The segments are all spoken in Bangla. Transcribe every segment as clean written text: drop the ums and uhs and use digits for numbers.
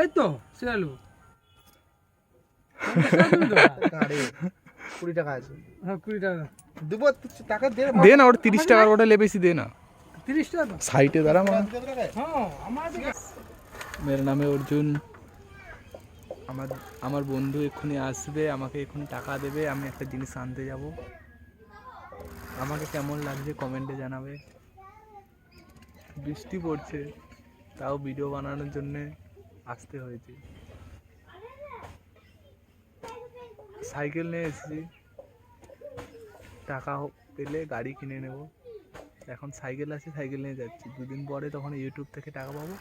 এই তো শিয়ালু 20 টাকা আছে। হ্যাঁ 20 টাকা দেবো টাকা দে দে না, ওর 30 টাকার ওটা লে বেশি দে না। 30 টাকা তো সাইটে দাঁড়া মা। হ্যাঁ আমার মেরে নামে অর্জুন। আমার বন্ধু এক্ষুনি আসবে, আমাকে এক্ষুনি টাকা দেবে, আমি একটা জিনিস আনতে যাব। আমাকে কেমন লাগছে কমেন্টে জানাবে। বৃষ্টি পড়ছে, তাও ভিডিও বানানোর জন্যে আসতে হয়েছে। সাইকেল নিয়ে এসেছি, টাকা পেলে গাড়ি কিনে নেব। এখন সাইকেল আছে, সাইকেল নিয়ে যাচ্ছি। 2 দিন পরে তখন ইউটিউব থেকে টাকা পাবো,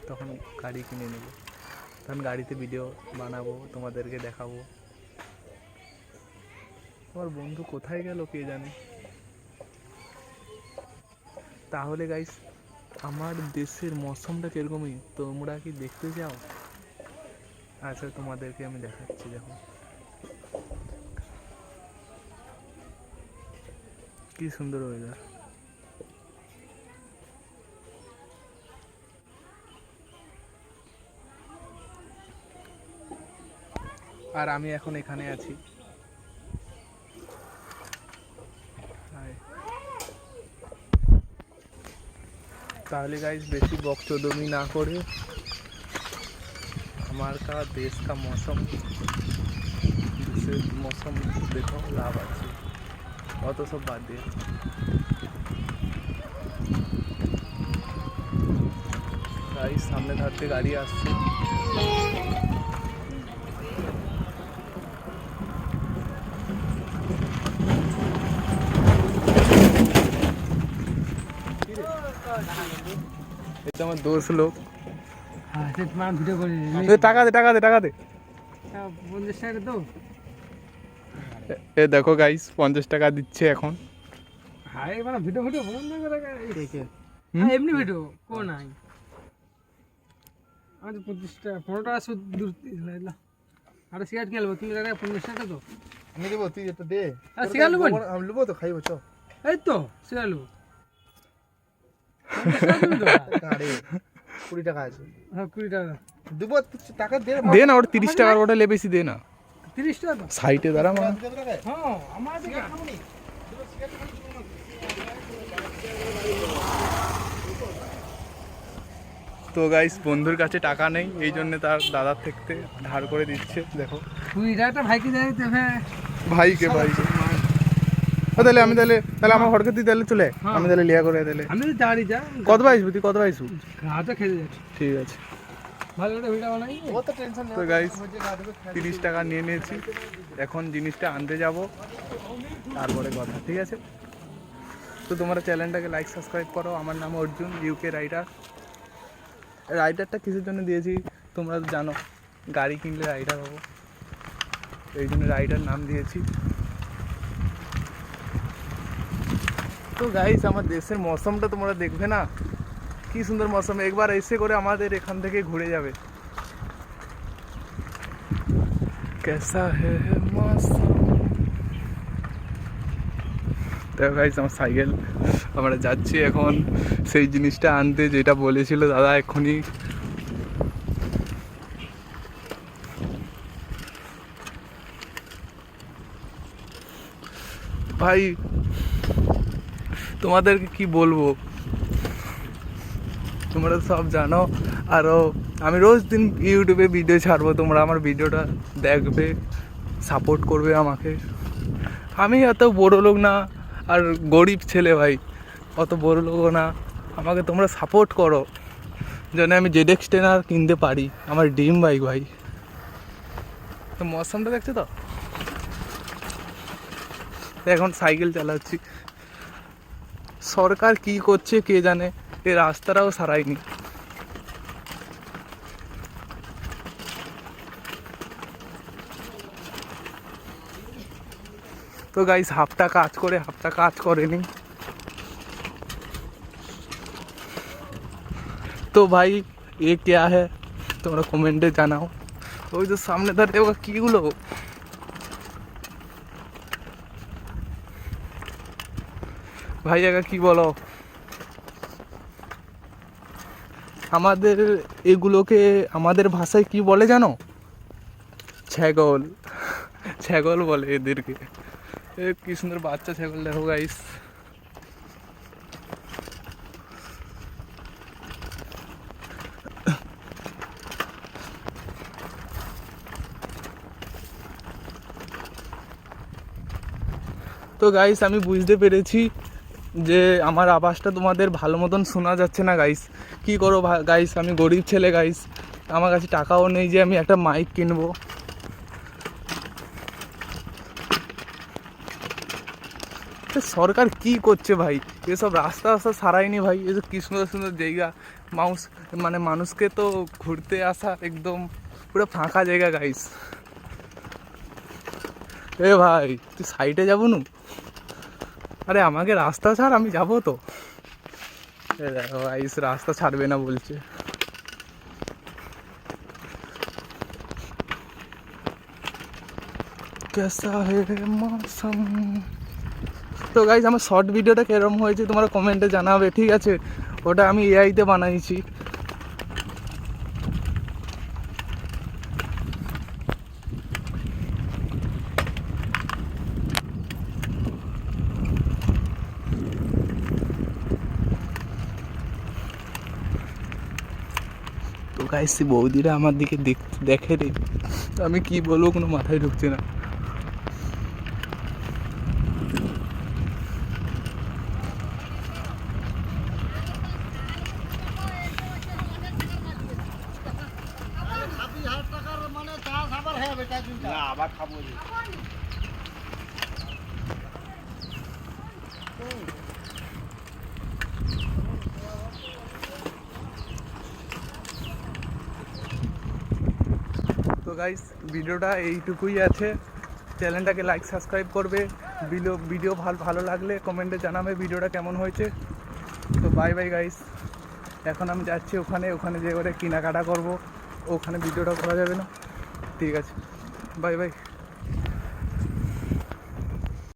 তখন গাড়ি কিনে নেব। তখন গাড়িতে ভিডিও বানাবো, তোমাদেরকে দেখাবো। আমার বন্ধু কোথায় গেল কে জানে। তাহলে গাইস, আমার দেশের মৌসমটা কিরকমই তোমরা কি দেখতে চাও? আচ্ছা তোমাদেরকে আমি দেখাচ্ছি। দেখো কি সুন্দর ওয়েদার। আর আমি এখন এখানে আছি। ताहले गाइस बेसी बकचोदमी ना करे हमारा देश का मौसम देखो लाभ আছে অত সব বাদ দিয়ে गाइस सामने धार से गाड़ी আসছে এটা আমার দোস্ত লোক হ্যাঁ সে তোমার ভিডিও করে টাকা দে 50 টাকা তো এ দেখো গাইস 50 টাকা দিচ্ছে এখন হ্যাঁ মানে ভিডিও বন্ধ করে এমনি ভিডিও কো নাই আজ 25 টাকা 15 টাকা শুধু দূর লাইলা আরে সিগারেট খেলবো তুমি টাকা 50 টাকা তো আমি দেবো তুই এটা দে আর সিগারেট লবো আমি লবো তো খাইবো চ এই তো সিগারেট লবো আরে 20 টাকা আছে হ্যাঁ 20 টাকা দেবো টাকা দে দে না, ওর 30 টাকার ওটা লে বেশি দে না। 30 টাকা তো সাইটে দাঁড়া মা। হ্যাঁ আমার দিকে তো গাইস বন্ধুর কাছে টাকা নেই, এই জন্য তার দাদার থেকে ধার করে দিচ্ছে। দেখো তুই এটা ভাইকে যাই দেবে ভাইকে তাহলে আমি তাহলে আমার ঘরকে তুই তাহলে চলে আমি তাহলে লিয়া করে তাহলে আমি তো দাঁড়ি যা কত বাইসবি তুই কত বাইসু ঘাটে খেতে যাচ্ছি ঠিক আছে। ভালো করে ভিডিও বানাই ও তো টেনশন নেই তো গাইস 30 টাকা নিয়ে নিয়েছি, এখন জিনিসটা আনতে যাব, তারপরে কথা। ঠিক আছে, তো তোমরা চ্যানেলটাকে লাইক সাবস্ক্রাইব করো। আমার নাম অর্জুন, ইউকে রাইডারটা কিসের জন্য দিয়েছি তোমরা তো জানো, গাড়ি কিনলে রাইডার হবো, এই জন্য রাইডার নাম দিয়েছি। তো গাইস আমার দেশের মৌসমটা তোমরা দেখবে না, কি সুন্দর মৌসুম। একবার এসে করে আমাদের এখান থেকে ঘুরে যাবে। কেসা হে মৌসম। দেখো গাইস আমার সাইকেল, আমরা যাচ্ছি এখন সেই জিনিসটা আনতে যেটা বলেছিল দাদা এক্ষুনি। ভাই তোমাদেরকে কি বলবো, তোমরা সব জানো। আরও আমি রোজ দিন ইউটিউবে ভিডিও ছাড়বো, তোমরা আমার ভিডিওটা দেখবে, সাপোর্ট করবে আমাকে। আমি এত বড় লোক না, আর গরিব ছেলে ভাই, অত বড় লোকও না। আমাকে তোমরা সাপোর্ট করো যেন আমি ZX 10 কিনতে পারি, আমার ড্রিম বাইক ভাই। তো মৌসমটা দেখছো তো, এখন সাইকেল চালাচ্ছি। সরকার কি করছে কে জানে, এই রাস্তাটাও সারায়নি। তো গাইস হাফটা কাজ করে হাফটা কাজ করেনি। তো ভাই এ क्या है তোমরা কমেন্টে জানাও। ওই তো সামনে দাঁড়িয়ে ওরা কিগুলো, ভাই একা কি বলো। আমাদের এগুলোকে আমাদের ভাষায় কি বলে জানো? ছাগল, ছাগল বলে এদেরকে। কি সুন্দর বাচ্চা ছাগল দেখো গাইস। তো গাইস আমি বুঝতে পেরেছি যে আমার আওয়াজটা তোমাদের ভালো মতন শোনা যাচ্ছে না গাইস। কি করো গাইস, আমি গরিব ছেলে গাইস, আমার কাছে টাকাও নেই যে আমি একটা মাইক কিনবো। সরকার কি করছে ভাই, এসব রাস্তা রাস্তা সারায়নি ভাই, এসব কি সুন্দর সুন্দর জায়গা, মানুষকে তো ঘুরতে আসা একদম পুরো ফাঁকা জায়গা গাইস। এ ভাই তুই সাইডে যাবো নু? আরে আমাকে রাস্তা ছাড়, আমি যাবো তো। এ দেখো গাইস রাস্তা ছাড়বে না বলছে। कैसा है मौसम। তো গাইজ আমার শর্ট ভিডিওটা কিরকম হয়েছে তোমরা কমেন্টে জানাবে, ঠিক আছে? ওটা আমি এআইতে বানাইছি। তো গাইজ বৌদিরা আমার দিকে দেখে রে, আমি কি বলবো কোনো মাথায় ঢুকছে না। আবার খাবো। তো গাইস ভিডিওটা এইটুকুই আছে। চ্যানেলটাকে লাইক সাবস্ক্রাইব করবে, ভিডিও ভালো লাগলে কমেন্টে জানাবে ভিডিওটা কেমন হয়েছে। তো বাই বাই গাইস। এখন আমি যাচ্ছি ওখানে যে করে কেনাকাটা করবো, ওখানে ভিডিওটা করা যাবে না। ঠিক আছে, বাই বাই।